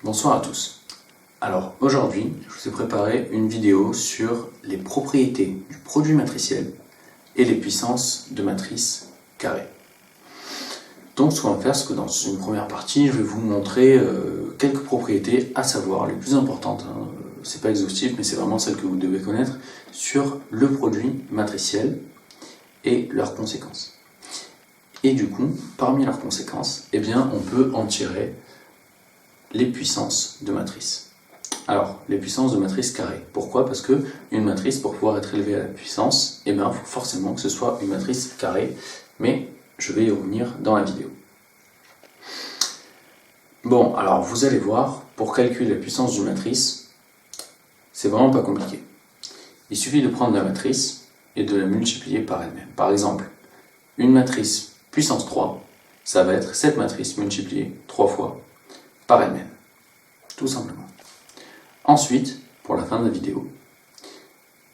Bonsoir à tous. Alors aujourd'hui, je vous ai préparé une vidéo sur les propriétés du produit matriciel et les puissances de matrice carrée. Donc ce qu'on va faire, c'est que dans une première partie, je vais vous montrer quelques propriétés, à savoir les plus importantes, c'est pas exhaustif, mais c'est vraiment celles que vous devez connaître, sur le produit matriciel et leurs conséquences. Et du coup, parmi leurs conséquences, eh bien, on peut en tirer les puissances de matrice. Alors, les puissances de matrice carrée. Pourquoi? Parce que une matrice, pour pouvoir être élevée à la puissance, eh bien, il faut forcément que ce soit une matrice carrée, mais je vais y revenir dans la vidéo. Bon, alors vous allez voir, pour calculer la puissance d'une matrice, c'est vraiment pas compliqué. Il suffit de prendre la matrice et de la multiplier par elle-même. Par exemple, une matrice puissance 3, ça va être cette matrice multipliée 3 fois par elle-même, tout simplement. Ensuite, pour la fin de la vidéo,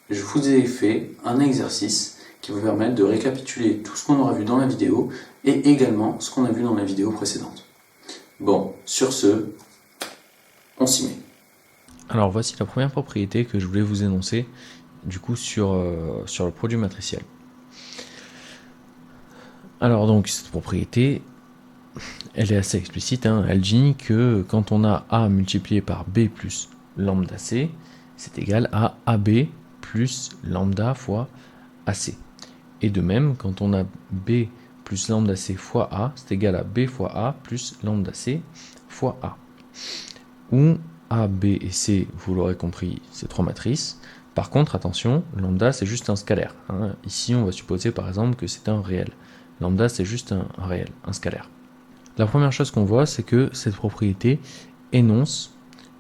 je vous ai fait un exercice qui va vous permettre de récapituler tout ce qu'on aura vu dans la vidéo et également ce qu'on a vu dans la vidéo précédente. Bon, sur ce, on s'y met. Alors voici la première propriété que je voulais vous énoncer du coup sur le produit matriciel. Alors donc cette propriété, elle est assez explicite, elle dit que quand on a A multiplié par B plus lambda C, c'est égal à AB plus lambda fois AC. Et de même, quand on a B plus lambda C fois A, c'est égal à B fois A plus lambda C fois A. Où A, B et C, vous l'aurez compris, c'est trois matrices. Par contre, attention, lambda c'est juste un scalaire. Ici, on va supposer par exemple que c'est un réel. Lambda c'est juste un réel, un scalaire. La première chose qu'on voit, c'est que cette propriété énonce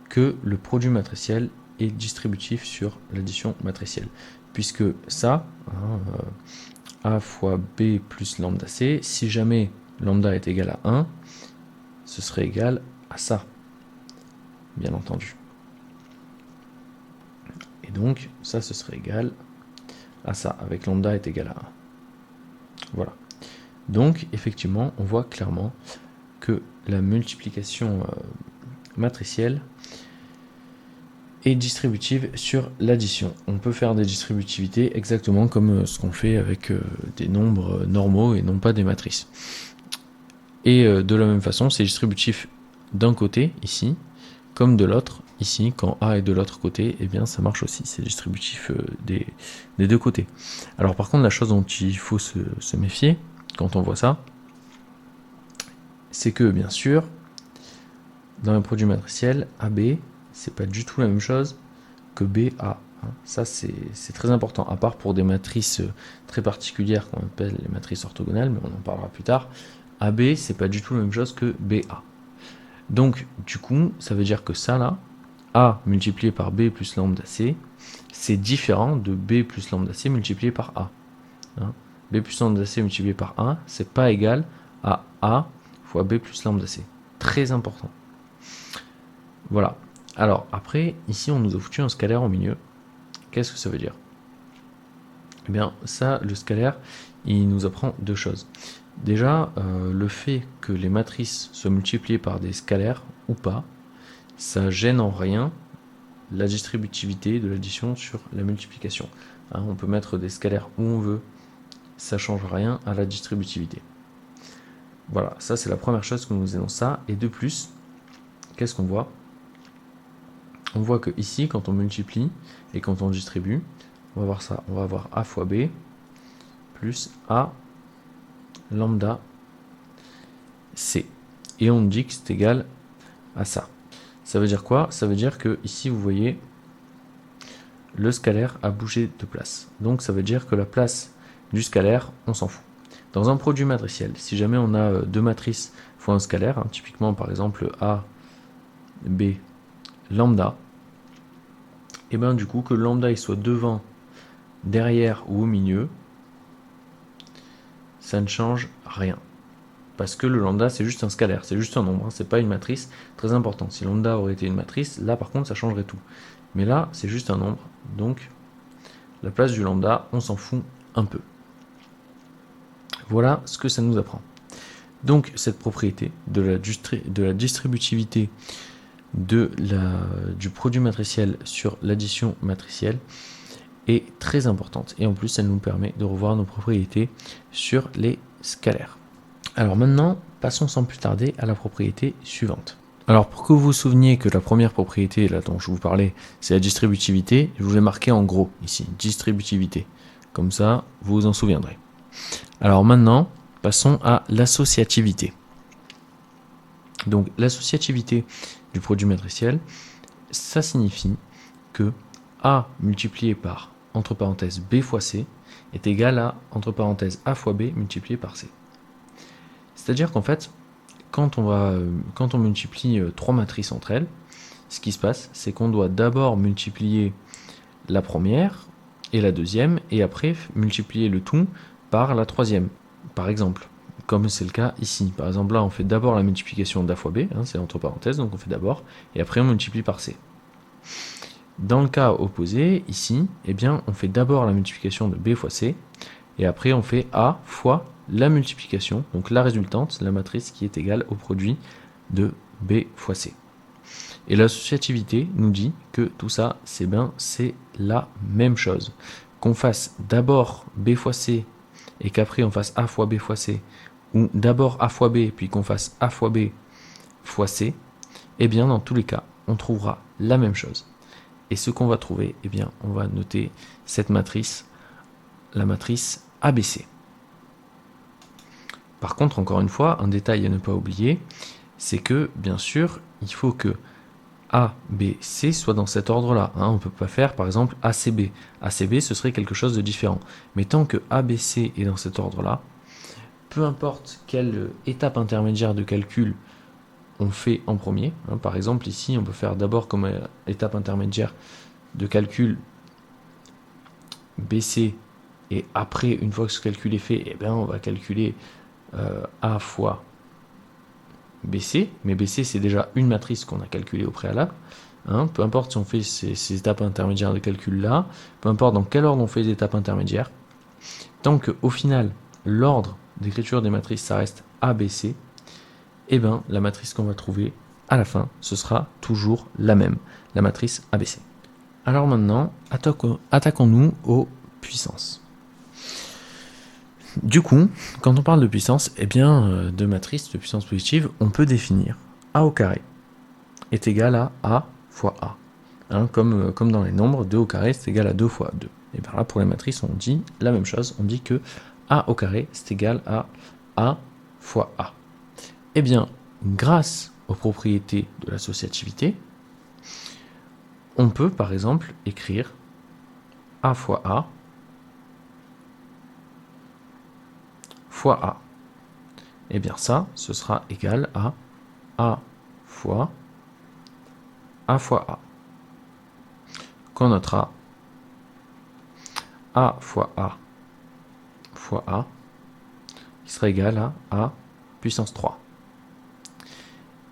que le produit matriciel est distributif sur l'addition matricielle. Puisque ça, A fois B plus lambda C, si jamais lambda est égal à 1, ce serait égal à ça, bien entendu. Et donc, ça, ce serait égal à ça, avec lambda est égal à 1. Voilà. Donc, effectivement, on voit clairement que la multiplication matricielle est distributive sur l'addition. On peut faire des distributivités exactement comme ce qu'on fait avec des nombres normaux et non pas des matrices. Et de la même façon, c'est distributif d'un côté, ici, comme de l'autre, ici, quand A est de l'autre côté, eh bien ça marche aussi, c'est distributif des deux côtés. Alors par contre, la chose dont il faut se méfier, quand on voit ça, c'est que, bien sûr, dans le produit matriciel, AB, c'est pas du tout la même chose que BA. Ça, c'est très important, à part pour des matrices très particulières qu'on appelle les matrices orthogonales, mais on en parlera plus tard. AB, c'est pas du tout la même chose que BA. Donc, du coup, ça veut dire que ça, là, A multiplié par B plus lambda C, c'est différent de B plus lambda C multiplié par A. B plus lambda C multiplié par A, c'est pas égal à A fois B plus lambda C. Très important. Voilà. Alors, après, ici, on nous a foutu un scalaire au milieu. Qu'est-ce que ça veut dire? Eh bien, ça, le scalaire, il nous apprend deux choses. Déjà, le fait que les matrices soient multipliées par des scalaires ou pas, ça gêne en rien la distributivité de l'addition sur la multiplication. On peut mettre des scalaires où on veut, ça ne change rien à la distributivité. Voilà, ça c'est la première chose que nous énonce ça. Et de plus, qu'est-ce qu'on voit? On voit que ici, quand on multiplie et quand on distribue, on va voir ça. On va avoir A fois B plus A lambda C. Et on dit que c'est égal à ça. Ça veut dire quoi? Ça veut dire que ici, vous voyez, le scalaire a bougé de place. Donc ça veut dire que la place du scalaire, on s'en fout. Dans un produit matriciel, si jamais on a deux matrices fois un scalaire, typiquement par exemple A, B, lambda, et bien du coup que lambda il soit devant, derrière ou au milieu, ça ne change rien. Parce que le lambda c'est juste un scalaire, c'est juste un nombre, c'est pas une matrice, très important. Si lambda aurait été une matrice, là par contre ça changerait tout. Mais là c'est juste un nombre, donc la place du lambda, on s'en fout un peu. Voilà ce que ça nous apprend. Donc cette propriété de la distributivité du produit matriciel sur l'addition matricielle est très importante. Et en plus, elle nous permet de revoir nos propriétés sur les scalaires. Alors maintenant, passons sans plus tarder à la propriété suivante. Alors pour que vous vous souveniez que la première propriété là dont je vous parlais, c'est la distributivité, je vous l'ai marqué en gros ici, distributivité. Comme ça, vous vous en souviendrez. Alors maintenant, passons à l'associativité. Donc l'associativité du produit matriciel, ça signifie que A multiplié par, entre parenthèses, B fois C est égal à, entre parenthèses, A fois B multiplié par C. C'est-à-dire qu'en fait, quand on multiplie trois matrices entre elles, ce qui se passe, c'est qu'on doit d'abord multiplier la première et la deuxième, et après multiplier le tout par la troisième, par exemple, comme c'est le cas ici. Par exemple, là, on fait d'abord la multiplication d'A fois B, hein, c'est entre parenthèses, donc on fait d'abord, et après on multiplie par C. Dans le cas opposé, ici, eh bien, on fait d'abord la multiplication de B fois C, et après on fait A fois la multiplication, donc la résultante, la matrice qui est égale au produit de B fois C. Et l'associativité nous dit que tout ça, c'est la même chose. Qu'on fasse d'abord B fois C et qu'après on fasse A fois B fois C, ou d'abord A fois B puis qu'on fasse A fois B fois C, eh bien dans tous les cas, on trouvera la même chose. Et ce qu'on va trouver, eh bien on va noter cette matrice, la matrice ABC. Par contre, encore une fois, un détail à ne pas oublier, c'est que, bien sûr, il faut que A, B, C soit dans cet ordre-là. On ne peut pas faire, par exemple, ACB. ACB, ce serait quelque chose de différent. Mais tant que ABC est dans cet ordre-là, peu importe quelle étape intermédiaire de calcul on fait en premier. Par exemple, ici, on peut faire d'abord comme étape intermédiaire de calcul BC, et après, une fois que ce calcul est fait, eh bien, on va calculer A fois BC, mais BC c'est déjà une matrice qu'on a calculée au préalable. Peu importe si on fait ces étapes intermédiaires de calcul là, peu importe dans quel ordre on fait les étapes intermédiaires, tant qu'au final l'ordre d'écriture des matrices ça reste ABC, et bien la matrice qu'on va trouver à la fin ce sera toujours la même, la matrice ABC. Alors maintenant, attaquons-nous aux puissances. Du coup, quand on parle de puissance, eh bien, de matrice de puissance positive, on peut définir A au carré est égal à A fois A. Comme dans les nombres, 2 au carré c'est égal à 2 fois 2. Et bien là, pour les matrices, on dit la même chose. On dit que A au carré c'est égal à A fois A. Eh bien, grâce aux propriétés de l'associativité, on peut par exemple écrire A fois A fois A. Et bien ça, ce sera égal à A fois A fois A. Qu'on notera A fois A fois A, qui sera égal à A puissance 3.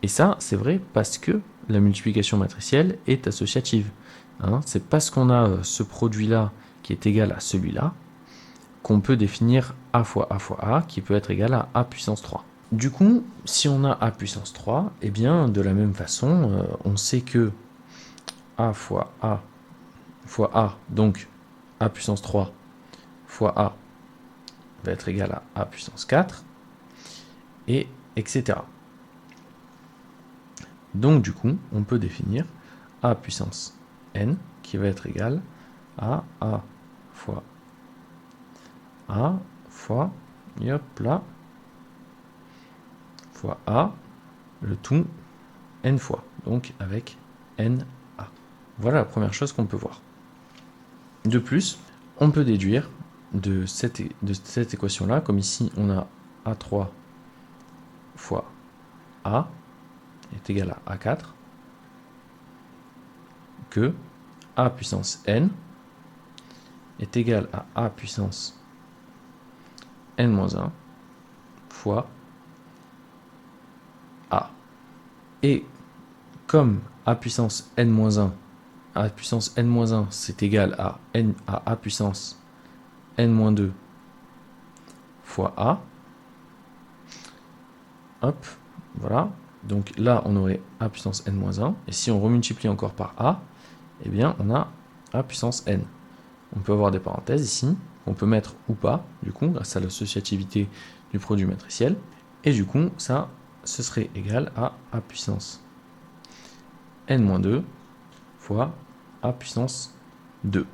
Et ça, c'est vrai parce que la multiplication matricielle est associative. C'est parce qu'on a ce produit-là qui est égal à celui-là qu'on peut définir A fois A qui peut être égal à A puissance 3. Du coup, si on a A puissance 3, eh bien, de la même façon, on sait que A fois A, donc A puissance 3 fois A va être égal à A puissance 4, et etc. Donc du coup, on peut définir A puissance n qui va être égal à A fois A fois, hop là, fois A, le tout n fois, donc avec n A. Voilà la première chose qu'on peut voir. De plus, on peut déduire de cette équation-là, comme ici on a A3 fois A est égal à A4, que A puissance n est égal à A puissance n-1 fois A. Et comme A puissance n-1, A puissance n-1 c'est égal à A puissance n-2 fois A, hop, voilà, Donc là, on aurait a puissance n-1. Et si on remultiplie encore par a, eh bien, on a a puissance n. On peut avoir des parenthèses ici, qu'on peut mettre ou pas, du coup, grâce à l'associativité du produit matriciel. Et du coup, ça, ce serait égal à a puissance n-2 fois a puissance 2.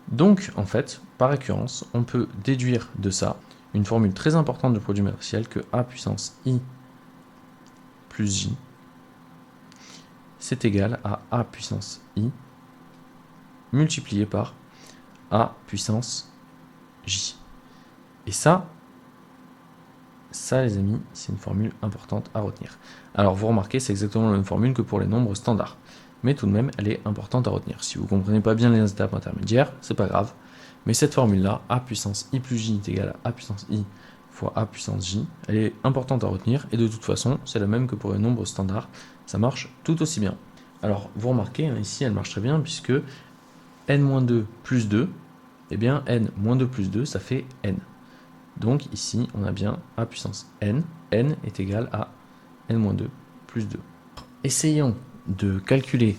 Donc, en fait, par récurrence, on peut déduire de ça une formule très importante du produit matriciel que a puissance i plus j, c'est égal à a puissance i multiplié par a puissance j. Et ça les amis, c'est une formule importante à retenir. Alors vous remarquez, c'est exactement la même formule que pour les nombres standards. Mais tout de même, elle est importante à retenir. Si vous ne comprenez pas bien les étapes intermédiaires, c'est pas grave. Mais cette formule-là, a puissance i plus j est égal à a puissance i fois a puissance j, elle est importante à retenir. Et de toute façon, c'est la même que pour les nombres standards. Ça marche tout aussi bien. Alors vous remarquez, hein, ici, elle marche très bien puisque n-2 plus 2, eh bien n-2 plus 2, ça fait n. Donc ici, on a bien a puissance n. n est égal à n-2 plus 2. Essayons de calculer,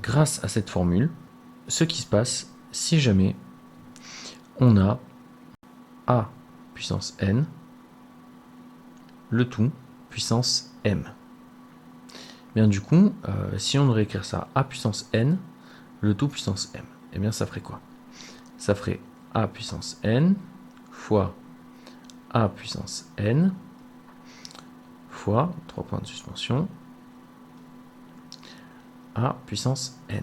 grâce à cette formule, ce qui se passe si jamais on a a puissance n, le tout puissance m. Bien du coup, si on devrait écrire ça a puissance n, le tout puissance m, eh bien ça ferait quoi? Ça ferait a puissance n fois a puissance n fois, 3 points de suspension, a puissance n.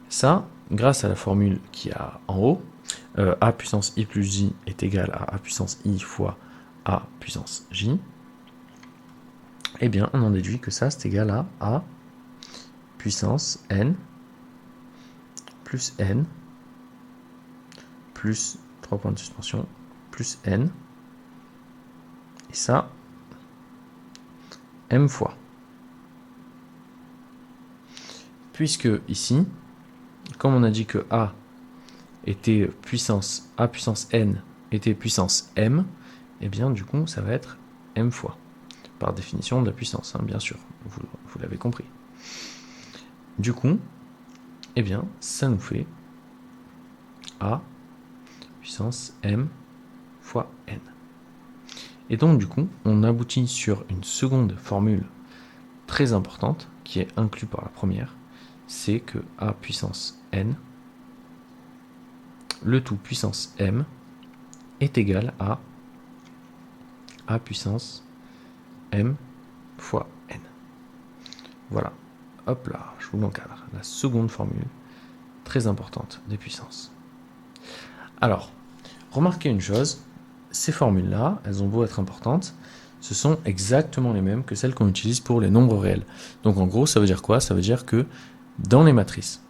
Ça, grâce à la formule qu'il y a en haut, a puissance i plus j est égal à a puissance i fois a puissance j, eh bien on en déduit que ça c'est égal à a puissance n plus n plus 3 points de suspension plus n, et ça m fois. Puisque ici, comme on a dit que a était puissance a puissance n était puissance m, et bien du coup ça va être m fois, par définition de la puissance, hein, bien sûr, vous l'avez compris. Du coup, eh bien ça nous fait a puissance m fois n. Et donc du coup, on aboutit sur une seconde formule très importante qui est inclue par la première, c'est que a puissance n, le tout puissance m, est égal à a puissance m fois n. Voilà, hop là, je vous l'encadre, la seconde formule très importante des puissances. Alors, remarquez une chose, ces formules-là, elles ont beau être importantes, ce sont exactement les mêmes que celles qu'on utilise pour les nombres réels. Donc en gros, ça veut dire quoi? Ça veut dire que dans les matrices,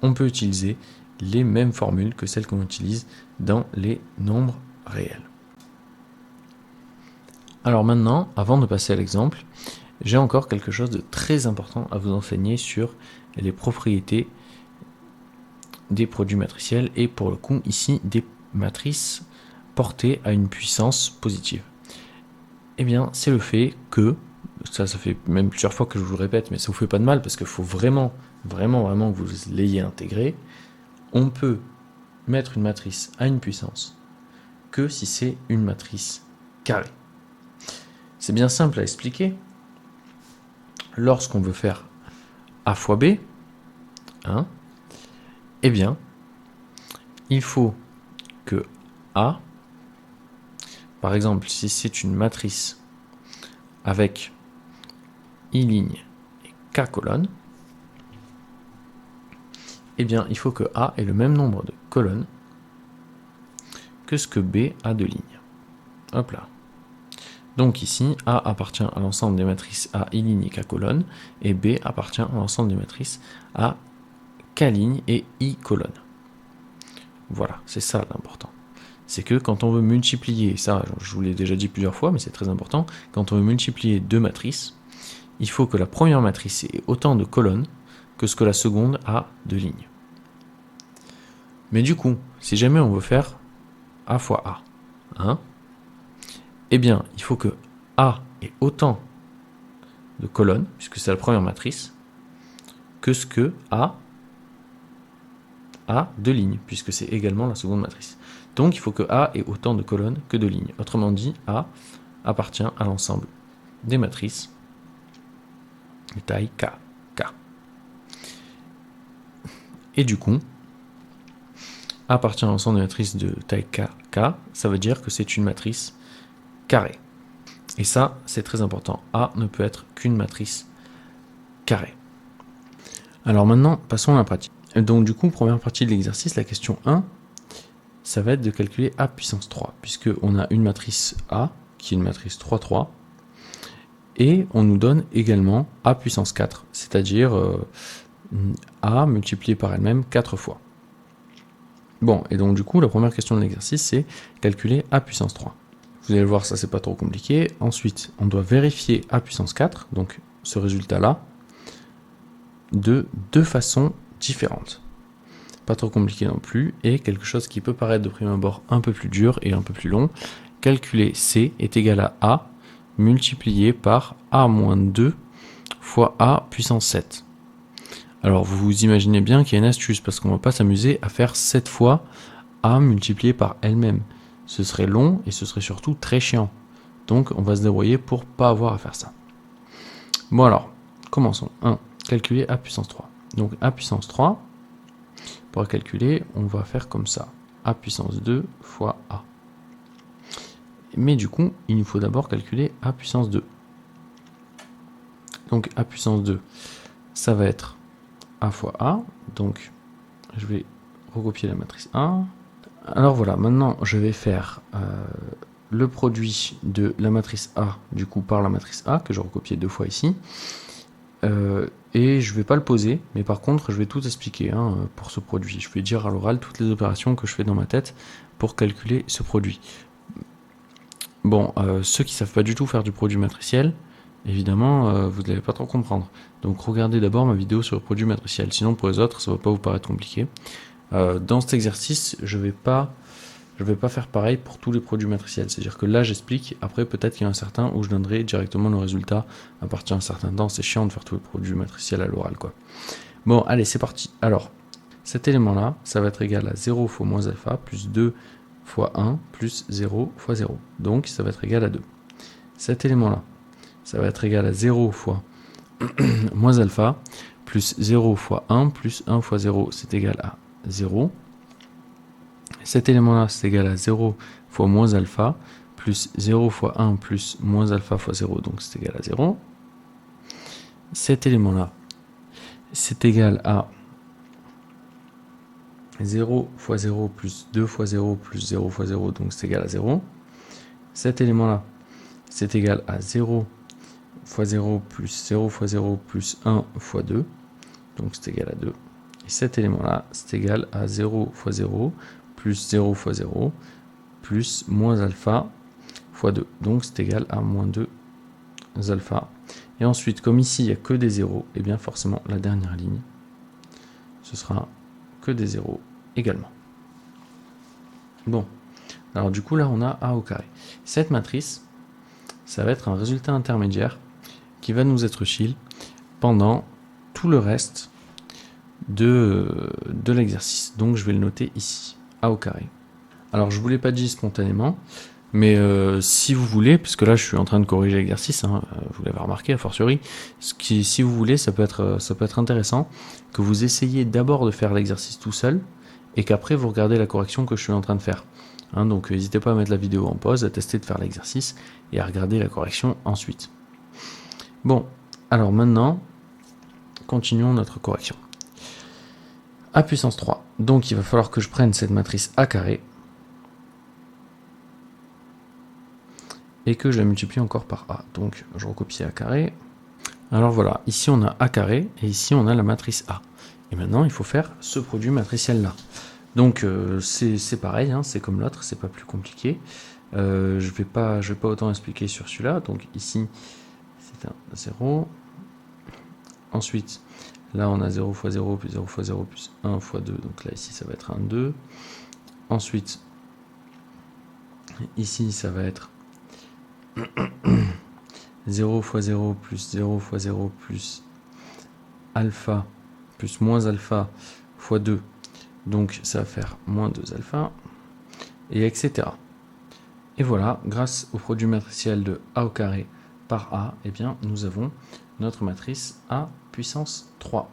on peut utiliser les mêmes formules que celles qu'on utilise dans les nombres réels. Alors maintenant, avant de passer à l'exemple, j'ai encore quelque chose de très important à vous enseigner sur les propriétés des produits matriciels et pour le coup ici des matrices portées à une puissance positive. Eh bien, c'est le fait que, ça fait même plusieurs fois que je vous le répète, mais ça vous fait pas de mal parce qu'il faut vraiment que vous l'ayez intégré. On peut mettre une matrice à une puissance que si c'est une matrice carrée. C'est bien simple à expliquer. Lorsqu'on veut faire A fois B, hein, eh bien, il faut que A, par exemple, si c'est une matrice avec I ligne et K colonnes, eh bien, il faut que A ait le même nombre de colonnes que ce que B a de lignes. Hop là. Donc ici, A appartient à l'ensemble des matrices A, I ligne et K colonnes, et B appartient à l'ensemble des matrices A, K ligne et I colonnes. Voilà, c'est ça l'important. C'est que quand on veut multiplier, ça je vous l'ai déjà dit plusieurs fois, mais c'est très important, quand on veut multiplier deux matrices, il faut que la première matrice ait autant de colonnes que ce que la seconde a de lignes. Mais du coup, si jamais on veut faire A fois A, hein, eh bien, il faut que A ait autant de colonnes, puisque c'est la première matrice, que ce que A a de lignes, puisque c'est également la seconde matrice. Donc il faut que A ait autant de colonnes que de lignes. Autrement dit, A appartient à l'ensemble des matrices de taille K. Et du coup, A appartient à l'ensemble des matrices de taille K, ça veut dire que c'est une matrice carrée. Et ça, c'est très important. A ne peut être qu'une matrice carrée. Alors maintenant, passons à la pratique. Donc du coup, première partie de l'exercice, la question 1, ça va être de calculer A puissance 3, puisqu'on a une matrice A, qui est une matrice 3, 3, et on nous donne également A puissance 4, c'est-à-dire A multiplié par elle-même 4 fois. Bon, et donc du coup, la première question de l'exercice, c'est calculer A puissance 3. Vous allez voir, ça c'est pas trop compliqué. Ensuite, on doit vérifier A puissance 4, donc ce résultat-là, de deux façons différentes. Pas trop compliqué non plus, et quelque chose qui peut paraître de prime abord un peu plus dur et un peu plus long. Calculer C est égal à A multiplié par A-2 fois A puissance 7. Alors vous imaginez bien qu'il y a une astuce, parce qu'on ne va pas s'amuser à faire 7 fois A multiplié par elle-même. Ce serait long et ce serait surtout très chiant. Donc on va se débrouiller pour pas avoir à faire ça. Bon alors, commençons. 1. Calculer A puissance 3. Donc A puissance 3, pour calculer, on va faire comme ça. A puissance 2 fois A. Mais du coup, il nous faut d'abord calculer A puissance 2. Donc A puissance 2, ça va être A fois A. Donc je vais recopier la matrice A. Alors voilà, maintenant je vais faire le produit de la matrice A du coup par la matrice A, que je recopié 2 fois ici. Et je ne vais pas le poser, mais par contre je vais tout expliquer pour ce produit. Je vais dire à l'oral toutes les opérations que je fais dans ma tête pour calculer ce produit. Bon, ceux qui ne savent pas du tout faire du produit matriciel, évidemment, vous n'allez pas trop comprendre. Donc regardez d'abord ma vidéo sur le produit matriciel, sinon pour les autres, ça ne va pas vous paraître compliqué. Dans cet exercice, je vais pas faire pareil pour tous les produits matriciels. C'est-à-dire que là, j'explique, après peut-être qu'il y en a certains où je donnerai directement le résultat à partir d'un certain temps. C'est chiant de faire tous les produits matriciels à l'oral, quoi. Bon, allez, c'est parti. Alors, cet élément-là, ça va être égal à 0 fois moins alpha plus 2 fois 1 plus 0 fois 0. Donc, ça va être égal à 2. Cet élément-là, ça va être égal à 0 fois moins alpha plus 0 fois 1 plus 1 fois 0, c'est égal à 0. Cet élément-là, c'est égal à 0 fois moins alpha plus 0 fois 1 plus moins alpha fois 0, donc c'est égal à 0. Cet élément-là, c'est égal à 0 fois 0 plus 2 fois 0 plus 0 fois 0, donc c'est égal à 0. Cet élément-là, c'est égal à 0 fois 0 plus 0 fois 0 plus 1 fois 2, donc c'est égal à 2. Et cet élément-là, c'est égal à 0 fois 0 plus 0 fois 0 plus moins alpha fois 2, donc c'est égal à moins 2 alpha. Et ensuite, comme ici il n'y a que des zéros, et bien forcément la dernière ligne, ce sera que des zéros également. Bon, alors du coup là on a A au carré. Cette matrice, ça va être un résultat intermédiaire qui va nous être utile pendant tout le reste de l'exercice. Donc je vais le noter ici, A au carré. Alors je ne vous l'ai pas dit spontanément, mais si vous voulez, parce que là je suis en train de corriger l'exercice, vous l'avez remarqué a fortiori, si vous voulez, ça peut être intéressant que vous essayiez d'abord de faire l'exercice tout seul, et qu'après vous regardez la correction que je suis en train de faire. Donc n'hésitez pas à mettre la vidéo en pause, à tester de faire l'exercice, et à regarder la correction ensuite. Bon, alors maintenant, continuons notre correction. A puissance 3, donc il va falloir que je prenne cette matrice A carré, et que je la multiplie encore par A. Donc je recopie A carré. Alors voilà, ici on a A carré, et ici on a la matrice A. Et maintenant il faut faire ce produit matriciel là. Donc c'est pareil, c'est comme l'autre, c'est pas plus compliqué. Je vais pas autant expliquer sur celui-là. Donc ici c'est un 0. Ensuite, là on a 0 fois 0 plus 0 fois 0 plus 1 fois 2. Donc là ici ça va être un 2. Ensuite, ici ça va être 0 fois 0 plus 0 fois 0 plus alpha plus moins alpha fois 2. Donc ça va faire moins 2 alpha, et etc. Et voilà, grâce au produit matriciel de A au carré par A, eh bien, nous avons notre matrice A puissance 3.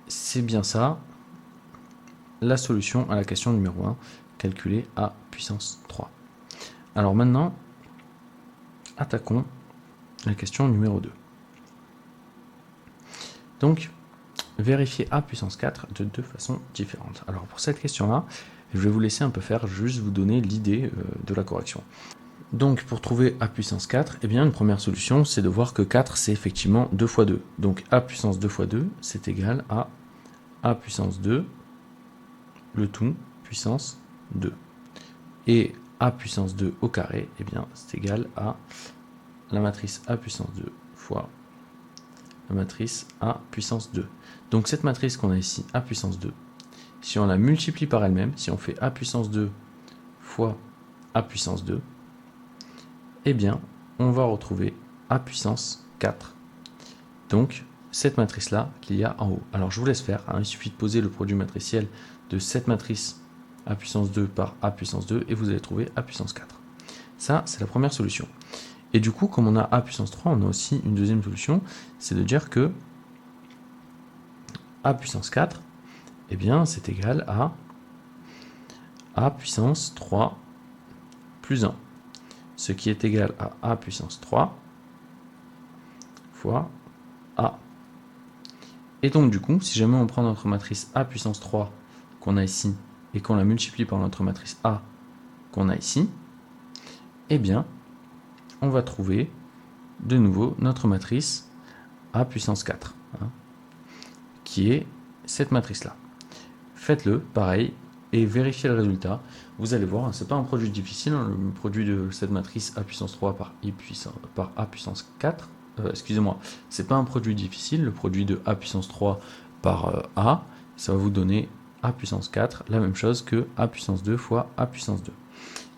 C'est bien ça, la solution à la question numéro 1, calculer A puissance 3. Alors maintenant, attaquons la question numéro 2. Donc, vérifier A puissance 4 de deux façons différentes. Alors pour cette question-là, je vais vous laisser un peu faire, juste vous donner l'idée de la correction. Donc pour trouver A puissance 4, eh bien une première solution, c'est de voir que 4, c'est effectivement 2 fois 2. Donc A puissance 2 fois 2, c'est égal à A puissance 2, le tout, puissance 2. Et A puissance 2 au carré, eh bien c'est égal à la matrice A puissance 2 fois la matrice A puissance 2. Donc cette matrice qu'on a ici, A puissance 2, si on la multiplie par elle-même, si on fait A puissance 2 fois A puissance 2, eh bien, on va retrouver A puissance 4. Donc, cette matrice-là qu'il y a en haut. Alors, je vous laisse faire. Hein, il suffit de poser le produit matriciel de cette matrice A puissance 2 par A puissance 2 et vous allez trouver A puissance 4. Ça, c'est la première solution. Et du coup, comme on a A puissance 3, on a aussi une deuxième solution, c'est de dire que A puissance 4, eh bien, c'est égal à A puissance 3 plus 1. Ce qui est égal à A puissance 3 fois A. Et donc du coup, si jamais on prend notre matrice A puissance 3 qu'on a ici, et qu'on la multiplie par notre matrice A qu'on a ici, eh bien, on va trouver de nouveau notre matrice A puissance 4, hein, qui est cette matrice-là. Faites-le, pareil, et vérifiez le résultat. Vous allez voir, c'est pas un produit difficile, hein, le produit de cette matrice A puissance 3 par A puissance 4, excusez-moi, c'est pas un produit difficile, le produit de A puissance 3 par A, ça va vous donner A puissance 4, la même chose que A puissance 2 fois A puissance 2.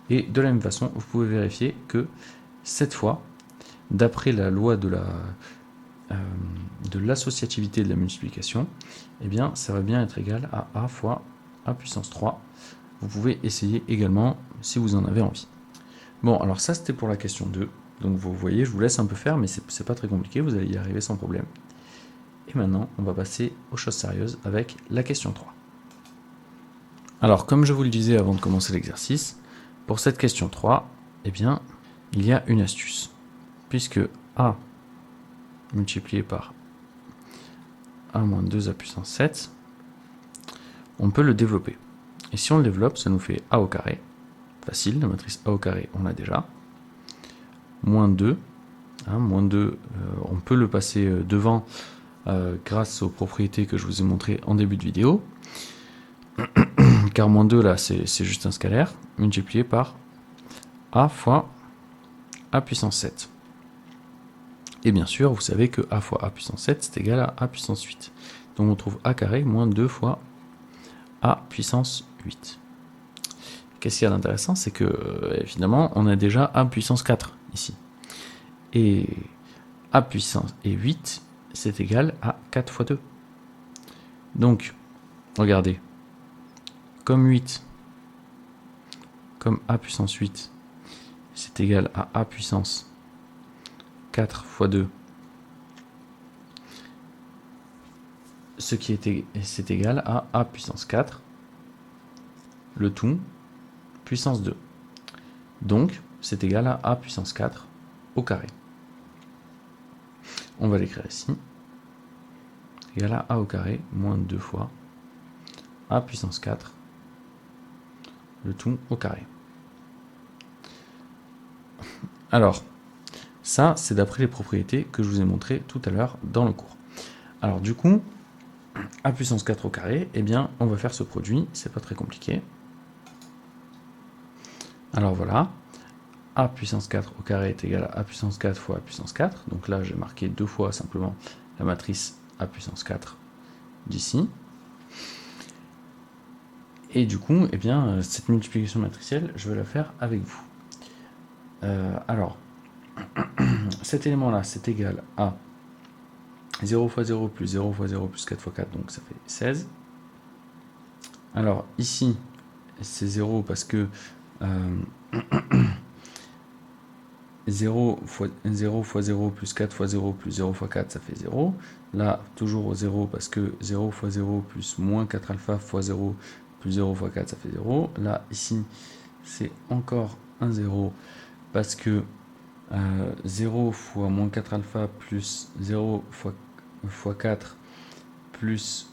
Et de la même façon, vous pouvez vérifier que cette fois, d'après la loi de l'associativité de la multiplication, eh bien, ça va bien être égal à A fois A puissance 3. Vous pouvez essayer également si vous en avez envie. Bon, alors ça c'était pour la question 2. Donc vous voyez, je vous laisse un peu faire, mais c'est pas très compliqué, vous allez y arriver sans problème. Et maintenant, on va passer aux choses sérieuses avec la question 3. Alors, comme je vous le disais avant de commencer l'exercice, pour cette question 3, eh bien, il y a une astuce. Puisque A multiplié par A moins 2 à puissance 7, on peut le développer. Et si on le développe, ça nous fait A au carré. Facile, la matrice A au carré, on l'a déjà. Moins 2. Hein, moins 2, on peut le passer devant grâce aux propriétés que je vous ai montrées en début de vidéo. Car moins 2, là, c'est juste un scalaire, multiplié par A fois A puissance 7. Et bien sûr, vous savez que A fois A puissance 7, c'est égal à A puissance 8. Donc on trouve A carré moins 2 fois A puissance 8. Qu'est-ce qu'il y a d'intéressant, c'est que finalement, on a déjà A puissance 4 ici. Et A puissance 8, c'est égal à 4 fois 2. Donc, regardez, comme 8, comme A puissance 8, c'est égal à A puissance 4 fois 2, ce qui c'est égal à A puissance 4, le tout, puissance 2. Donc, c'est égal à A puissance 4 au carré. On va l'écrire ici. Égal à A au carré moins 2 fois A puissance 4, le tout au carré. Alors, ça, c'est d'après les propriétés que je vous ai montrées tout à l'heure dans le cours. Alors du coup, A puissance 4 au carré, eh bien, on va faire ce produit, c'est pas très compliqué. Alors voilà, A puissance 4 au carré est égal à A puissance 4 fois A puissance 4. Donc là, j'ai marqué deux fois simplement la matrice A puissance 4 d'ici. Et du coup, eh bien, cette multiplication matricielle, je vais la faire avec vous. Alors, cet élément-là, c'est égal à 0 fois 0 plus 0 fois 0 plus 4 fois 4, donc ça fait 16. Alors ici, c'est 0 parce que 0 fois 0 plus 4 fois 0 plus 0 fois 4, ça fait 0. Là, toujours 0 parce que 0 fois 0 plus moins 4 alpha fois 0 plus 0 fois 4, ça fait 0. Là, ici, c'est encore un 0 parce que 0 fois moins 4 alpha plus 0 fois 4 plus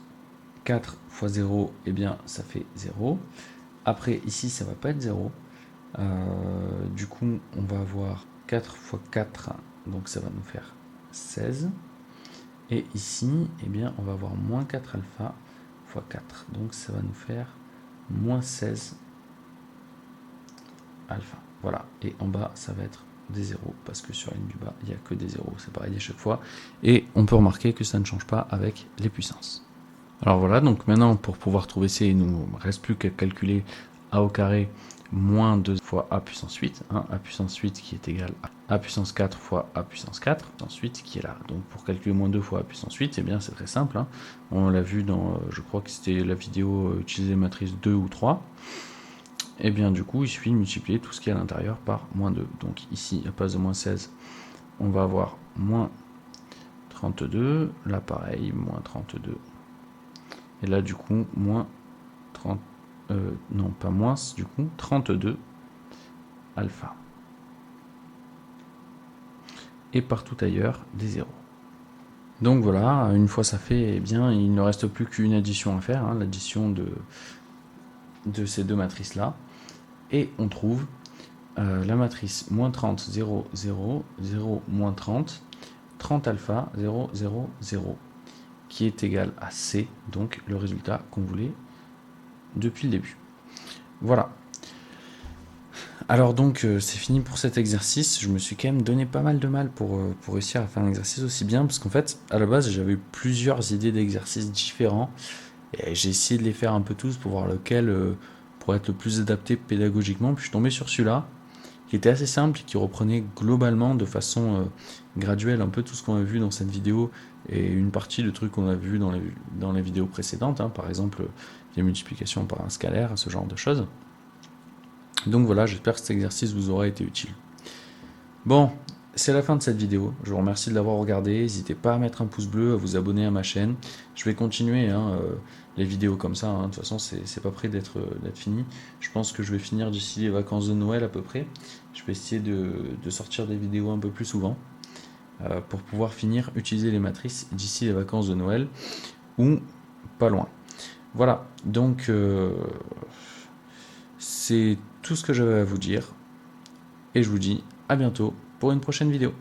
4 fois 0, eh bien, ça fait 0. Après, ici, ça va pas être 0. Du coup, on va avoir 4 fois 4, donc ça va nous faire 16. Et ici, eh bien, on va avoir moins 4 alpha fois 4, donc ça va nous faire moins 16 alpha. Voilà, et en bas, ça va être des zéros, parce que sur la ligne du bas, il n'y a que des zéros, c'est pareil à chaque fois. Et on peut remarquer que ça ne change pas avec les puissances. Alors voilà, donc maintenant, pour pouvoir trouver C, il ne nous reste plus qu'à calculer A au carré moins 2 fois A puissance 8, hein, A puissance 8 qui est égal à A puissance 4 fois A puissance 4, ensuite qui est là. Donc pour calculer moins 2 fois A puissance 8, eh bien c'est très simple, hein. On l'a vu dans, je crois que c'était la vidéo utiliser matrice 2 ou 3. Et bien du coup, il suffit de multiplier tout ce qui est à l'intérieur par moins 2. Donc ici, à place de moins 16, on va avoir moins 32, là pareil, moins 32. Et là du coup, moins 30, non pas moins, du coup, 32 alpha. Et partout ailleurs, des zéros. Donc voilà, une fois ça fait, eh bien, il ne reste plus qu'une addition à faire, hein, l'addition de ces deux matrices-là. Et on trouve la matrice moins 30, 0, 0, 0, moins 30, 30 alpha, 0, 0, 0, qui est égal à C, donc le résultat qu'on voulait depuis le début. Voilà. Alors donc c'est fini pour cet exercice. Je me suis quand même donné pas mal de mal pour réussir à faire un exercice aussi bien, parce qu'en fait à la base j'avais plusieurs idées d'exercices différents et j'ai essayé de les faire un peu tous pour voir lequel pourrait être le plus adapté pédagogiquement. Puis je suis tombé sur celui-là qui était assez simple et qui reprenait globalement de façon graduelle un peu tout ce qu'on a vu dans cette vidéo et une partie de trucs qu'on a vu dans les vidéos précédentes, hein, par exemple les multiplications par un scalaire, ce genre de choses. Donc voilà, j'espère que cet exercice vous aura été utile. Bon, c'est la fin de cette vidéo. Je vous remercie de l'avoir regardé. N'hésitez pas à mettre un pouce bleu, à vous abonner à ma chaîne. Je vais continuer les vidéos comme ça. De toute façon, c'est pas près d'être fini. Je pense que je vais finir d'ici les vacances de Noël à peu près. Je vais essayer de sortir des vidéos un peu plus souvent pour pouvoir finir utiliser les matrices d'ici les vacances de Noël ou pas loin. Voilà, donc c'est tout ce que j'avais à vous dire et je vous dis à bientôt pour une prochaine vidéo.